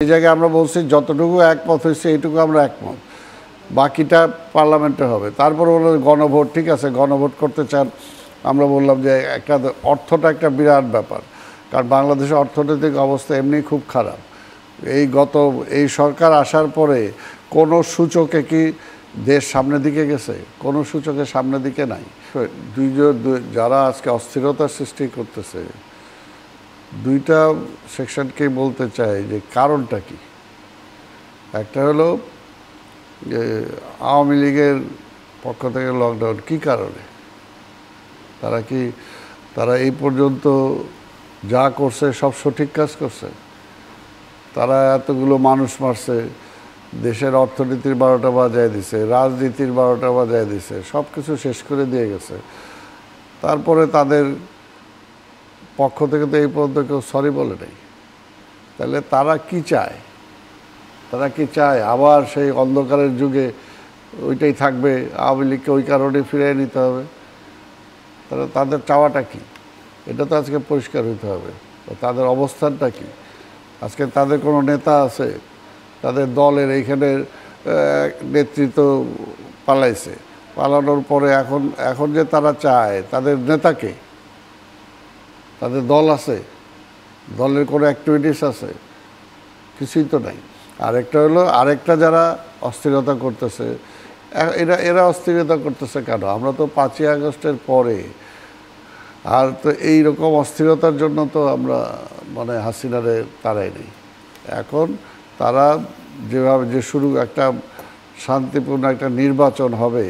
এই জায়গায় আমরা বলছি যতটুকু একমত হয়েছে এইটুকু আমরা একমত, বাকিটা পার্লামেন্টে হবে। তারপর হলো গণভোট, ঠিক আছে গণভোট করতে চান, আমরা বললাম যে একটা অর্থটা একটা বিরাট ব্যাপার, কারণ বাংলাদেশের অর্থনৈতিক অবস্থা এমনি খুব খারাপ। এই সরকার আসার পরে কোনো সূচকে কি দেশ সামনের দিকে গেছে? কোনো সূচকে সামনের দিকে নাই। যারা আজকে অস্থিরতার সৃষ্টি করতেছে, দুইটা সেকশনকেই বলতে চাই যে কারণটা কি। একটা হলো যে আওয়ামী লীগের পক্ষ থেকে লকডাউন, কী কারণে? তারা এই পর্যন্ত যা করছে সব সঠিক কাজ করছে? তারা এতগুলো মানুষ মারছে, দেশের অর্থনীতির 12টা বাজায় দিছে, রাজনীতির 12টা বাজায় দিছে, সব কিছু শেষ করে দিয়ে গেছে। তারপরে তাদের পক্ষ থেকে তো এই পর্যন্ত কেউ সরি বলে নেই। তাহলে তারা কি চায়? আবার সেই অন্ধকারের যুগে ওইটাই থাকবে, আওয়ামী লীগকে ওই কারণে ফিরিয়ে নিতে হবে? তাদের চাওয়াটা কি? এটা তো আজকে পরিষ্কার হইতে হবে। তাদের অবস্থানটা কি? আজকে তাদের কোনো নেতা আছে? তাদের দলের এইখানে নেতৃত্ব পালাইছে, পালানোর পরে এখন যে তারা চায়, তাদের নেতাকে, তাদের দল আছে? দলের কোনো অ্যাক্টিভিটিস আছে? কিছুই তো নাই। আরেকটা যারা অস্থিরতা করতেছে, এরা অস্থিরতা করতেছে কেন? আমরা তো 5ই আগস্টের পরে আর তো এইরকম অস্থিরতার জন্য তো আমরা হাসিনারে তাড়াই নেই। এখন তারা যেভাবে শুরু একটা শান্তিপূর্ণ একটা নির্বাচন হবে,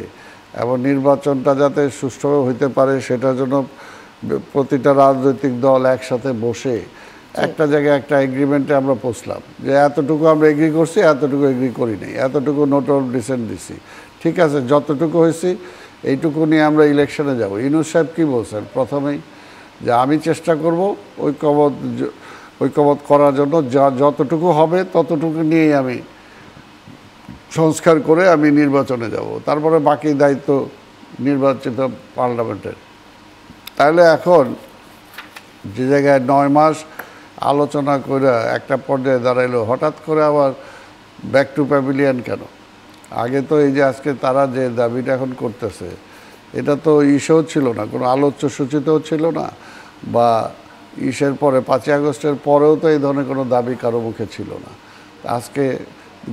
এবং নির্বাচনটা যাতে সুষ্ঠুভাবে হইতে পারে সেটার জন্য প্রতিটা রাজনৈতিক দল একসাথে বসে একটা জায়গায় একটা এগ্রিমেন্টে আমরা পৌঁছলাম যে এতটুকু আমরা এগ্রি করছি, এতটুকু এগ্রি করি নাই, এতটুকু নোট অফ ডিসেন্ট দিছি, ঠিক আছে যতটুকু হয়েছি এইটুকু নিয়ে আমরা ইলেকশনে যাব। ইউনূস সাহেব কী বলছেন প্রথমেই? যে আমি চেষ্টা করব ঐক্যমত করার জন্য, যতটুকু হবে ততটুকু নিয়েই আমি সংস্কার করে আমি নির্বাচনে যাব, তারপরে বাকি দায়িত্ব নির্বাচিত পার্লামেন্টের। তাহলে এখন যে জায়গায় 9 মাস আলোচনা করে একটা পর্যায়ে দাঁড়াইলো, হঠাৎ করে আবার ব্যাক টু প্যাভিলিয়ন কেন? আগে তো এই যে আজকে তারা যে দাবিটা এখন করতেছে, এটা তো ইস্যুও ছিল না, কোনো আলোচ্য সূচিতেও ছিল না, বা ইসের পরে 5ই আগস্টের পরেও তো এই ধরনের কোনো দাবি কারো মুখে ছিল না। আজকে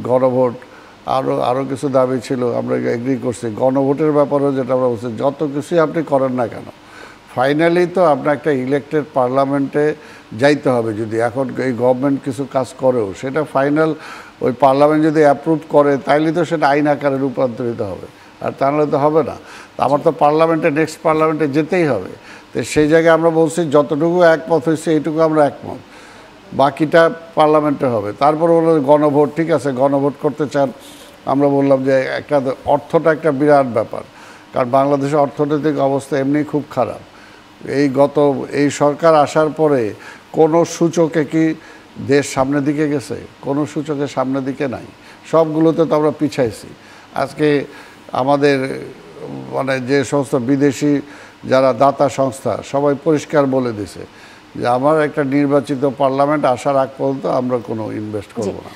গণভোট, আরও কিছু দাবি ছিল, আমরা এগ্রি করছি। গণভোটের ব্যাপারেও যেটা আমরা বলছি, যত কিছুই আপনি করেন না কেন, ফাইনালি তো আপনার একটা ইলেক্টেড পার্লামেন্টে যাইতে হবে। যদি এখন এই গভর্নমেন্ট কিছু কাজ করেও সেটা ফাইনাল ওই পার্লামেন্ট যদি অ্যাপ্রুভ করে, তাইলে তো সেটা আইন আকারে রূপান্তরিত হবে, আর তাহলে তো হবে না। আমার তো নেক্সট পার্লামেন্টে যেতেই হবে। তো সেই জায়গায় আমরা বলছি যতটুকু একমত হয়েছে এইটুকু আমরা একমত, বাকিটা পার্লামেন্টে হবে। তারপর হলো গণভোট, ঠিক আছে গণভোট করতে চান, আমরা বললাম যে অর্থটা একটা বিরাট ব্যাপার, কারণ বাংলাদেশের অর্থনৈতিক অবস্থা এমনি খুব খারাপ। এই সরকার আসার পরে কোনো সূচকে কি দেশ সামনের দিকে গেছে? কোনো সূচকে সামনের দিকে নাই, সবগুলোতে তো আমরা পিছাইছি। আজকে আমাদের যে সমস্ত বিদেশি যারা দাতা সংস্থা সবাই পরিষ্কার বলে দিছে যে আমার একটা নির্বাচিত পার্লামেন্ট আসার আগ পর্যন্ত আমরা কোনো ইনভেস্ট করব না।